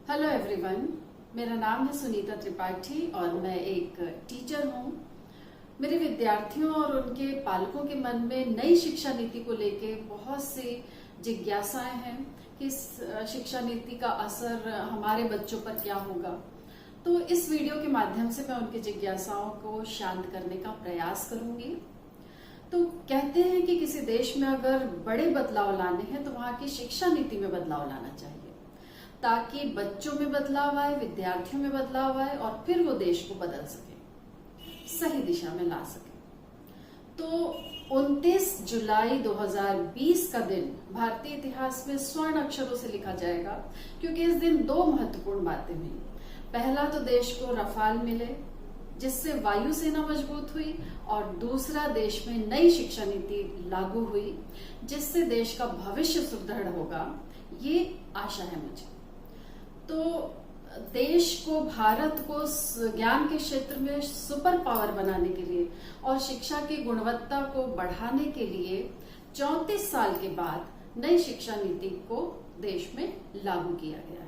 Hello everyone, मेरा नाम है सुनीता त्रिपाठी और मैं एक टीचर हूँ। मेरे विद्यार्थियों और उनके पालकों के मन में नई शिक्षा नीति को लेके बहुत सी जिज्ञासाएं हैं कि इस शिक्षा नीति का असर हमारे बच्चों पर क्या होगा। तो इस वीडियो के माध्यम से मैं उनकी जिज्ञासाओं को शांत करने का प्रयास करूंगी। तो कहते हैं कि किसी देश में अगर बड़े बदलाव लाने हैं तो वहां की शिक्षा नीति में बदलाव लाना चाहिए, ताकि बच्चों में बदलाव आए, विद्यार्थियों में बदलाव आए और फिर वो देश को बदल सके, सही दिशा में ला सके। तो 29 जुलाई 2020 का दिन भारतीय इतिहास में स्वर्ण अक्षरों से लिखा जाएगा, क्योंकि इस दिन दो महत्वपूर्ण बातें हुई। पहला तो देश को रफाल मिले, जिससे वायुसेना मजबूत हुई, और दूसरा देश में नई शिक्षा नीति लागू हुई, जिससे देश का भविष्य सुदृढ़ होगा, ये आशा है मुझे। तो देश को, भारत को ज्ञान के क्षेत्र में सुपर पावर बनाने के लिए और शिक्षा की गुणवत्ता को बढ़ाने के लिए 34 साल के बाद नई शिक्षा नीति को देश में लागू किया गया है।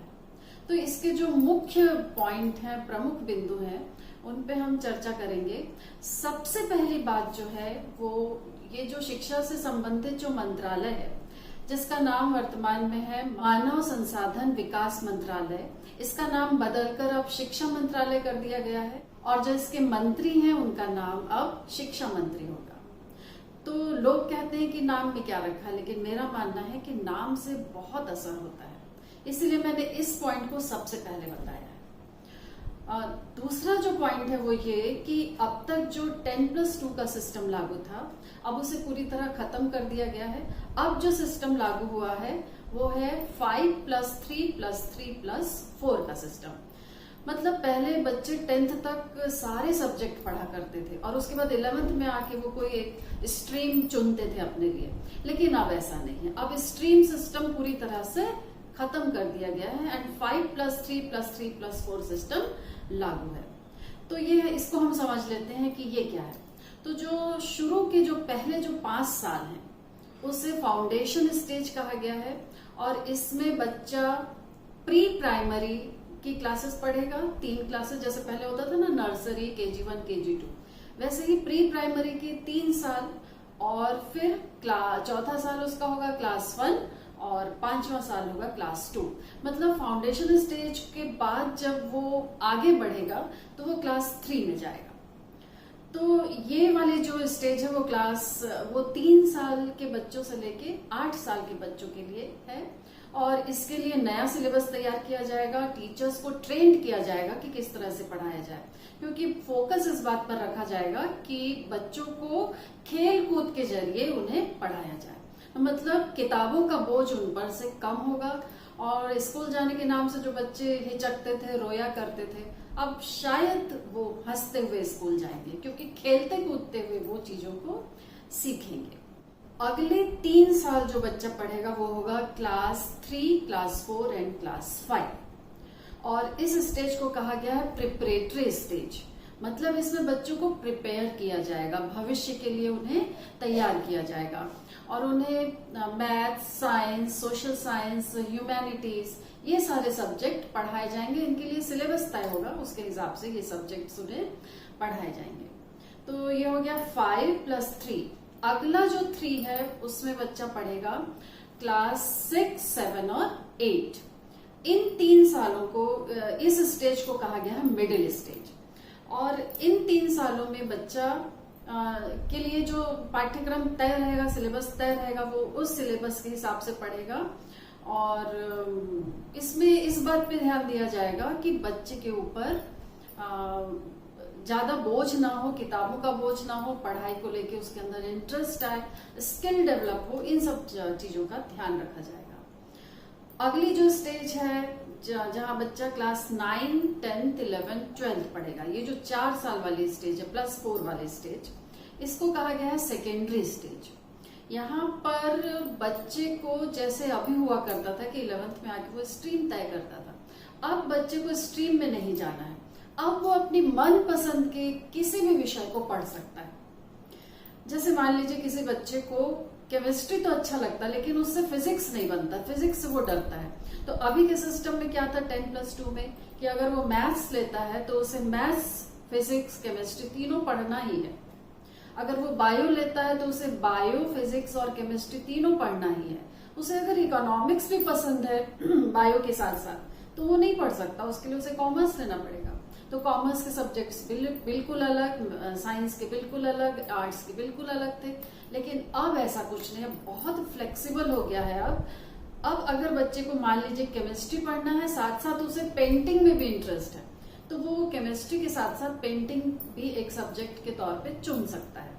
तो इसके जो मुख्य पॉइंट हैं, प्रमुख बिंदु हैं, उन पे हम चर्चा करेंगे। सबसे पहली बात जो है वो ये जो शिक्षा से संबंधित जो मंत्रालय है, जिसका नाम वर्तमान में है मानव संसाधन विकास मंत्रालय, इसका नाम बदलकर अब शिक्षा मंत्रालय कर दिया गया है, और जो इसके मंत्री हैं उनका नाम अब शिक्षा मंत्री होगा। तो लोग कहते हैं कि नाम में क्या रखा, लेकिन मेरा मानना है कि नाम से बहुत असर होता है, इसलिए मैंने इस पॉइंट को सबसे पहले बताया है। दूसरा जो पॉइंट है वो ये कि अब तक जो 10+2 का सिस्टम लागू था, अब उसे पूरी तरह खत्म कर दिया गया है। अब जो सिस्टम लागू हुआ है वो है 5+3+3+4 का सिस्टम। मतलब पहले बच्चे 10th तक सारे सब्जेक्ट पढ़ा करते थे और उसके बाद 11th में आके वो कोई एक स्ट्रीम चुनते थे अपने लिए, लेकिन अब ऐसा नहीं है। अब स्ट्रीम सिस्टम पूरी तरह से खत्म कर दिया गया है एंड 5+3+3+4 सिस्टम लागू है। तो ये है, इसको हम समझ लेते हैं कि ये क्या है। तो जो शुरू के जो पहले जो 5 साल हैं उसे फाउंडेशन स्टेज कहा गया है, और इसमें बच्चा प्री प्राइमरी की क्लासेस पढ़ेगा। 3 क्लासेस, जैसे पहले होता था ना नर्सरी, KG1, KG2, वैसे ही प्री प्राइमरी के 3 साल, और फिर चौथा साल उसका होगा क्लास 1 और 5वां साल होगा क्लास 2। मतलब फाउंडेशन स्टेज के बाद जब वो आगे बढ़ेगा तो वो क्लास 3 में जाएगा। तो ये वाली जो स्टेज है वो 3 साल के बच्चों से लेके 8 साल के बच्चों के लिए है, और इसके लिए नया सिलेबस तैयार किया जाएगा। टीचर्स को ट्रेंड किया जाएगा कि किस तरह से पढ़ाया जाए, क्योंकि फोकस इस बात पर रखा जाएगा कि बच्चों को खेल कूद के जरिए उन्हें पढ़ाया जाए। मतलब किताबों का बोझ उन पर से कम होगा, और स्कूल जाने के नाम से जो बच्चे हिचकते थे, रोया करते थे, अब शायद वो हंसते हुए स्कूल जाएंगे, क्योंकि खेलते कूदते हुए वो चीजों को सीखेंगे। अगले 3 साल जो बच्चा पढ़ेगा वो होगा क्लास 3, क्लास 4 एंड क्लास 5, और इस स्टेज को कहा गया है प्रिपरेटरी स्टेज। मतलब इसमें बच्चों को प्रिपेयर किया जाएगा, भविष्य के लिए उन्हें तैयार किया जाएगा, और उन्हें math, science, social science, humanities, ये सारे सब्जेक्ट पढ़ाए जाएंगे। इनके लिए सिलेबस तय होगा, उसके हिसाब से ये सब्जेक्ट्स उन्हें पढ़ाए जाएंगे। तो ये हो गया 5+3। अगला जो 3 है उसमें बच्चा पढ़ेगा क्लास 6, 7 और 8। इन 3 सालों को, इस स्टेज को कहा गया है मिडिल स्टेज, और इन 3 सालों में बच्चा के लिए जो पाठ्यक्रम तय रहेगा, सिलेबस तय रहेगा, वो उस सिलेबस के हिसाब से पढ़ेगा। और इसमें इस बात पे ध्यान दिया जाएगा कि बच्चे के ऊपर ज्यादा बोझ ना हो, किताबों का बोझ ना हो, पढ़ाई को लेके उसके अंदर इंटरेस्ट आए, स्किल डेवलप हो, इन सब चीजों का ध्यान रखा जाएगा। अगली जो स्टेज है जहां बच्चा क्लास 9, 10th, 11th, 12th पढ़ेगा, ये जो 4 साल वाली स्टेज है, +4 वाली स्टेज, इसको कहा गया है सेकेंडरी स्टेज। यहाँ पर बच्चे को, जैसे अभी हुआ करता था कि 11th में आके वो स्ट्रीम तय करता था, अब बच्चे को स्ट्रीम में नहीं जाना है। अब वो अपनी मनपसंद के किसी भी विषय को पढ़ सकता है। जैसे मान लीजिए किसी बच्चे को केमिस्ट्री तो अच्छा लगता है लेकिन उससे फिजिक्स नहीं बनता, फिजिक्स से वो डरता है। तो अभी के सिस्टम में क्या था 10+2 में कि अगर वो मैथ्स लेता है तो उसे मैथ्स, फिजिक्स, केमिस्ट्री तीनों पढ़ना ही है। अगर वो बायो लेता है तो उसे बायो, फिजिक्स और केमिस्ट्री तीनों पढ़ना ही है। उसे अगर इकोनॉमिक्स भी पसंद है बायो के साथ साथ तो वो नहीं पढ़ सकता, उसके लिए उसे कॉमर्स लेना पड़ेगा। तो कॉमर्स के सब्जेक्ट्स बिल्कुल अलग, साइंस के बिल्कुल अलग, आर्ट्स के बिल्कुल अलग थे। लेकिन अब ऐसा कुछ नहीं है, बहुत फ्लेक्सिबल हो गया है। अब अगर बच्चे को मान लीजिए केमिस्ट्री पढ़ना है, साथ साथ उसे पेंटिंग में भी इंटरेस्ट है, तो वो केमिस्ट्री के साथ साथ पेंटिंग भी एक सब्जेक्ट के तौर पे चुन सकता है।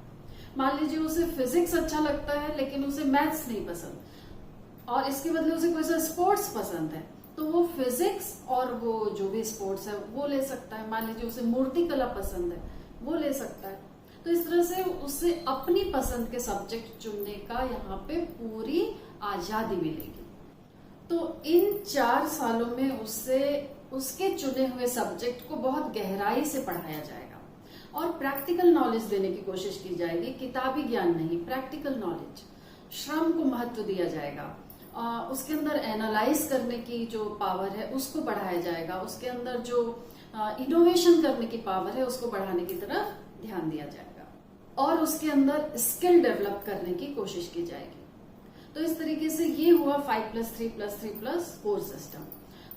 मान लीजिए उसे फिजिक्स अच्छा लगता है लेकिन उसे मैथ्स नहीं पसंद और इसके बदले उसे कोई सा स्पोर्ट्स पसंद है, तो वो फिजिक्स और वो जो भी स्पोर्ट्स है वो ले सकता है। मान लीजिए उसे मूर्ति कला पसंद है, वो ले सकता है। तो इस तरह से उसे अपनी पसंद के सब्जेक्ट चुनने का यहाँ पे पूरी आजादी मिलेगी। तो इन 4 सालों में उससे उसके चुने हुए सब्जेक्ट को बहुत गहराई से पढ़ाया जाएगा और प्रैक्टिकल नॉलेज देने की कोशिश की जाएगी, किताबी ज्ञान नहीं, प्रैक्टिकल नॉलेज। श्रम को महत्व दिया जाएगा, उसके अंदर एनालाइज करने की जो पावर है उसको बढ़ाया जाएगा, उसके अंदर जो इनोवेशन करने की पावर है उसको बढ़ाने की तरफ ध्यान दिया जाएगा और उसके अंदर स्किल डेवलप करने की कोशिश की जाएगी। तो इस तरीके से ये हुआ 5+3+3+4 सिस्टम।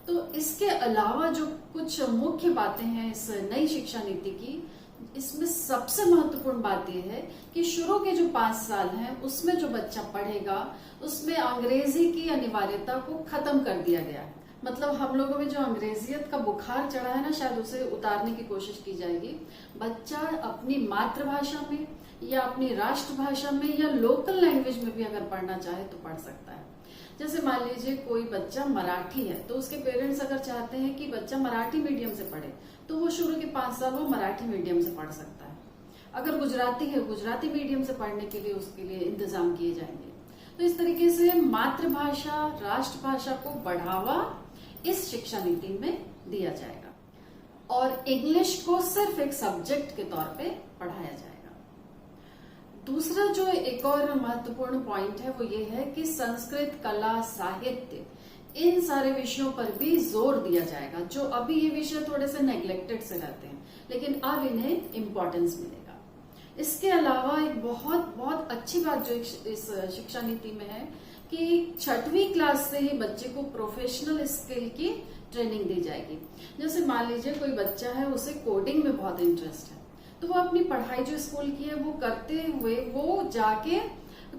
तो इसके अलावा जो कुछ मुख्य बातें हैं इस नई शिक्षा नीति की, इसमें सबसे महत्वपूर्ण बात यह है कि शुरू के जो 5 साल हैं उसमें जो बच्चा पढ़ेगा उसमें अंग्रेजी की अनिवार्यता को खत्म कर दिया गया है। मतलब हम लोगों में जो अंग्रेजियत का बुखार चढ़ा है ना, शायद उसे उतारने की कोशिश की जाएगी। बच्चा अपनी मातृभाषा में या अपनी राष्ट्रभाषा में या लोकल लैंग्वेज में भी अगर पढ़ना चाहे तो पढ़ सकता है। जैसे मान लीजिए कोई बच्चा मराठी है तो उसके पेरेंट्स अगर चाहते हैं कि बच्चा मराठी मीडियम से पढ़े तो वो शुरू के 5 साल वो मराठी मीडियम से पढ़ सकता है। अगर गुजराती है, गुजराती मीडियम से पढ़ने के लिए उसके लिए इंतजाम किए जाएंगे। तो इस तरीके से मातृभाषा, राष्ट्रभाषा को बढ़ावा इस शिक्षा नीति में दिया जाएगा और इंग्लिश को सिर्फ एक सब्जेक्ट के तौर पे पढ़ाया जाएगा। दूसरा जो एक और महत्वपूर्ण पॉइंट है वो ये है कि संस्कृत, कला, साहित्य, इन सारे विषयों पर भी जोर दिया जाएगा। जो अभी ये विषय थोड़े से नेग्लेक्टेड से रहते हैं लेकिन अब इन्हें इम्पोर्टेंस मिलेगा। इसके अलावा एक बहुत बहुत अच्छी बात जो इस शिक्षा नीति में है कि 6वीं क्लास से ही बच्चे को प्रोफेशनल स्किल की ट्रेनिंग दी जाएगी। जैसे मान लीजिए कोई बच्चा है, उसे कोडिंग में बहुत इंटरेस्ट है, तो वो अपनी पढ़ाई जो स्कूल की है वो करते हुए वो जाके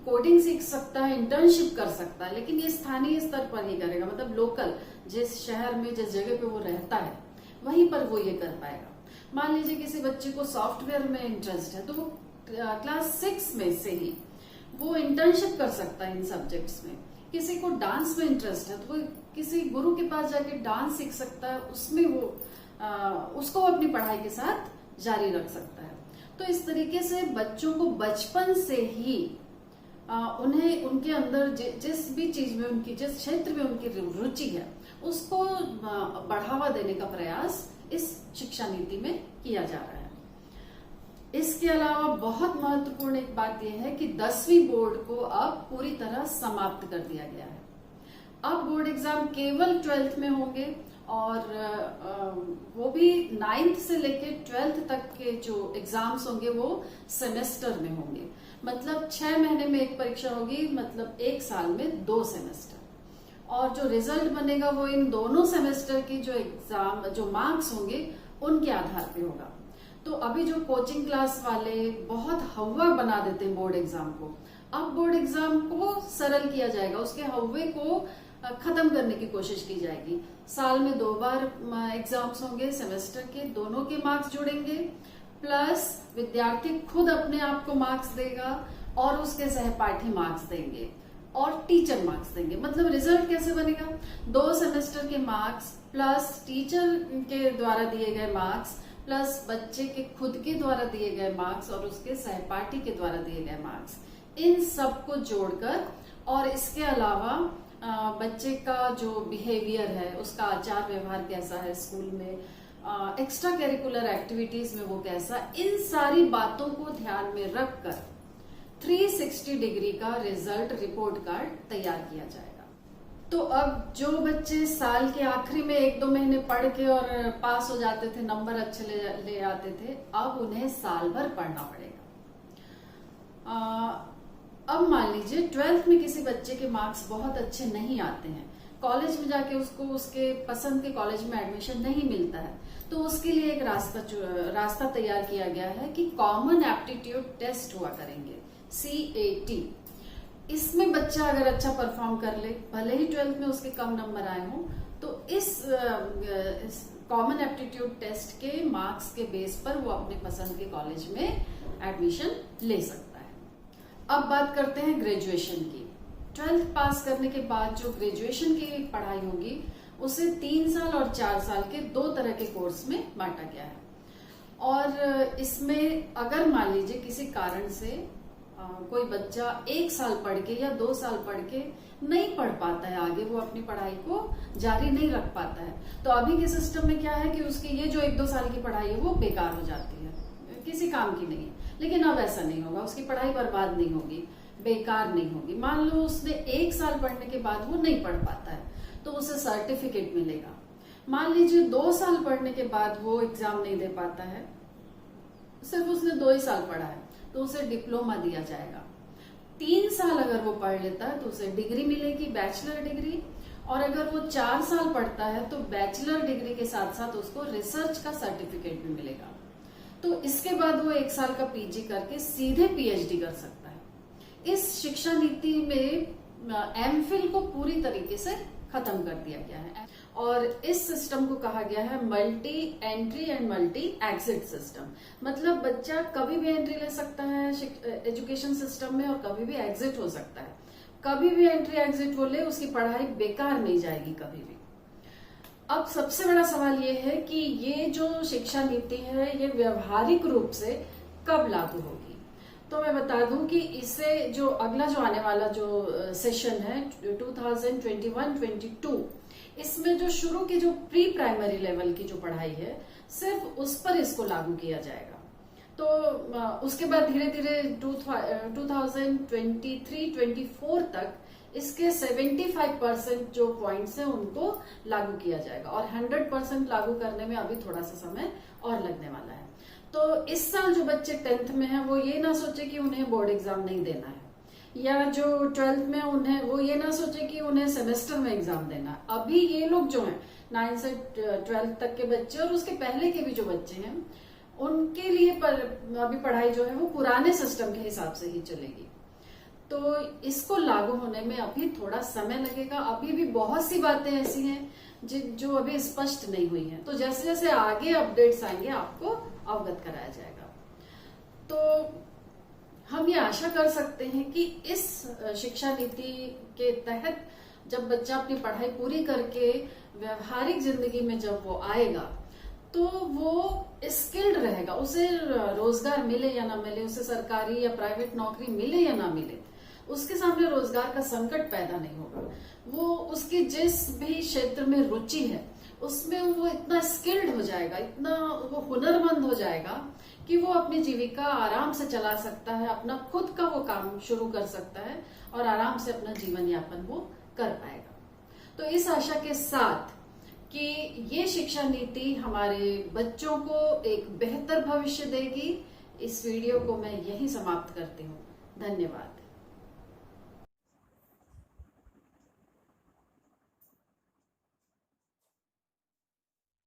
कोडिंग सीख सकता है, इंटर्नशिप कर सकता है, लेकिन ये स्थानीय स्तर पर ही करेगा। मतलब लोकल, जिस शहर में, जिस जगह पे वो रहता है वहीं पर वो ये कर पाएगा। मान लीजिए किसी बच्चे को सॉफ्टवेयर में इंटरेस्ट है तो वो क्लास 6 में से ही वो इंटर्नशिप कर सकता है इन सब्जेक्ट्स में। किसी को डांस में इंटरेस्ट है तो वो किसी गुरु के पास जाके डांस सीख सकता है, उसमें वो उसको अपनी पढ़ाई के साथ जारी रख सकता है। तो इस तरीके से बच्चों को बचपन से ही उन्हें उनके अंदर जिस भी चीज में उनकी, जिस क्षेत्र में उनकी रुचि है उसको बढ़ावा देने का प्रयास इस शिक्षा नीति में किया जा रहा है। इसके अलावा बहुत महत्वपूर्ण एक बात यह है कि 10वीं बोर्ड को अब पूरी तरह समाप्त कर दिया गया है। अब बोर्ड एग्जाम केवल 12th में होंगे और वो भी 9th से लेके 12th तक के जो एग्जाम्स होंगे वो सेमेस्टर में होंगे। मतलब 6 महीने में एक परीक्षा होगी, मतलब 1 साल में 2 सेमेस्टर। और जो रिजल्ट बनेगा वो इन दोनों सेमेस्टर की जो एग्जाम, जो मार्क्स होंगे उनके आधार पे होगा। तो अभी जो कोचिंग क्लास वाले बहुत हवा बना देते हैं बोर्ड एग्जाम को, अब बोर्ड एग्जाम को सरल किया जाएगा, उसके हव्वे को खत्म करने की कोशिश की जाएगी। साल में 2 बार एग्जाम्स होंगे, सेमेस्टर के दोनों के मार्क्स जुड़ेंगे, प्लस विद्यार्थी खुद अपने आप को मार्क्स देगा और उसके सहपाठी मार्क्स देंगे और टीचर मार्क्स देंगे। मतलब रिजल्ट कैसे बनेगा? 2 सेमेस्टर के मार्क्स प्लस टीचर के द्वारा दिए गए मार्क्स प्लस बच्चे के खुद के द्वारा दिए गए मार्क्स और उसके सहपाठी के द्वारा दिए गए मार्क्स, इन सब को जोड़कर, और इसके अलावा बच्चे का जो बिहेवियर है, उसका आचार व्यवहार कैसा है स्कूल में, एक्स्ट्रा करिकुलर एक्टिविटीज में वो कैसा, इन सारी बातों को ध्यान में रखकर 360 डिग्री का रिजल्ट रिपोर्ट कार्ड तैयार किया जाएगा। तो अब जो बच्चे साल के आखिरी में 1-2 महीने पढ़ के और पास हो जाते थे, नंबर अच्छे ले आते थे, अब उन्हें साल भर पढ़ना पड़ेगा। अब मान लीजिए 12th में किसी बच्चे के मार्क्स बहुत अच्छे नहीं आते हैं, कॉलेज में जाके उसको उसके पसंद के कॉलेज में एडमिशन नहीं मिलता है, तो उसके लिए एक रास्ता तैयार किया गया है कि कॉमन एप्टीट्यूड टेस्ट हुआ करेंगे, CAT। इसमें बच्चा अगर अच्छा परफॉर्म कर ले, भले ही 12th में उसके कम नंबर आए हों, तो इस कॉमन एप्टीट्यूड टेस्ट के मार्क्स के बेस पर वो अपने पसंद के कॉलेज में एडमिशन ले सकता है। अब बात करते हैं ग्रेजुएशन की। 12th पास करने के बाद जो ग्रेजुएशन की पढ़ाई होगी उसे 3 साल और 4 साल के 2 तरह के कोर्स में बांटा गया है। और इसमें अगर मान लीजिए किसी कारण से कोई बच्चा 1 साल पढ़ के या 2 साल पढ़ के नहीं पढ़ पाता है, आगे वो अपनी पढ़ाई को जारी नहीं रख पाता है, तो अभी के सिस्टम में क्या है कि उसकी ये जो 1-2 साल की पढ़ाई है वो बेकार हो जाती है, किसी काम की नहीं है। लेकिन अब ऐसा नहीं होगा, उसकी पढ़ाई बर्बाद नहीं होगी, बेकार नहीं होगी। मान लो उसने 1 साल पढ़ने के बाद वो नहीं पढ़ पाता है तो उसे सर्टिफिकेट मिलेगा। मान लीजिए 2 साल पढ़ने के बाद वो एग्जाम नहीं दे पाता है, सिर्फ उसने 2 ही साल पढ़ा है, तो उसे डिप्लोमा दिया जाएगा। 3 साल अगर वो पढ़ लेता है तो उसे डिग्री मिलेगी, बैचलर डिग्री। और अगर वो 4 साल पढ़ता है तो बैचलर डिग्री के साथ साथ उसको रिसर्च का सर्टिफिकेट भी मिलेगा। तो इसके बाद वो 1 साल का PG करके सीधे PhD कर सकता है। इस शिक्षा नीति में MPhil को पूरी तरीके से खत्म कर दिया गया है और इस सिस्टम को कहा गया है multi entry and multi exit system. मतलब बच्चा कभी भी एंट्री ले सकता है एजुकेशन सिस्टम में और कभी भी एग्जिट हो सकता है। कभी भी एंट्री एग्जिट हो ले, उसकी पढ़ाई बेकार नहीं जाएगी कभी भी। अब सबसे बड़ा सवाल ये है कि ये जो शिक्षा नीति है ये व्यवहारिक रूप से कब लागू होगी। तो मैं बता दूं कि इसे जो अगला जो आने वाला जो सेशन है 2021-22, इसमें जो शुरू की जो प्री प्राइमरी लेवल की जो पढ़ाई है सिर्फ उस पर इसको लागू किया जाएगा। तो उसके बाद धीरे धीरे 2023-24 तक इसके 75% जो पॉइंट्स हैं उनको लागू किया जाएगा और 100% लागू करने में अभी थोड़ा सा समय और लगने वाला है। तो इस साल जो बच्चे 10th में हैं वो ये ना सोचे कि उन्हें बोर्ड एग्जाम नहीं देना है, या जो 12th में उन्हें वो ये ना सोचे कि उन्हें सेमेस्टर में एग्जाम देना है। अभी ये लोग जो हैं 9 से 12 तक के बच्चे और उसके पहले के भी जो बच्चे हैं उनके लिए अभी पढ़ाई जो है वो पुराने सिस्टम के हिसाब से ही चलेगी। तो इसको लागू होने में अभी थोड़ा समय लगेगा। अभी भी बहुत सी बातें ऐसी हैं जो अभी स्पष्ट नहीं हुई हैं। तो जैसे जैसे आगे अपडेट्स आएंगे आपको अवगत कराया जाएगा। तो हम ये आशा कर सकते हैं कि इस शिक्षा नीति के तहत जब बच्चा अपनी पढ़ाई पूरी करके व्यवहारिक जिंदगी में जब वो आएगा तो वो स्किल्ड रहेगा। उसे रोजगार मिले या ना मिले, उसे सरकारी या प्राइवेट नौकरी मिले या ना मिले, उसके सामने रोजगार का संकट पैदा नहीं होगा। वो उसकी जिस भी क्षेत्र में रुचि है उसमें वो इतना स्किल्ड हो जाएगा, इतना वो हुनरमंद हो जाएगा कि वो अपनी जीविका आराम से चला सकता है, अपना खुद का वो काम शुरू कर सकता है और आराम से अपना जीवन यापन वो कर पाएगा। तो इस आशा के साथ कि ये शिक्षा नीति हमारे बच्चों को एक बेहतर भविष्य देगी, इस वीडियो को मैं यहीं समाप्त करती हूँ। धन्यवाद।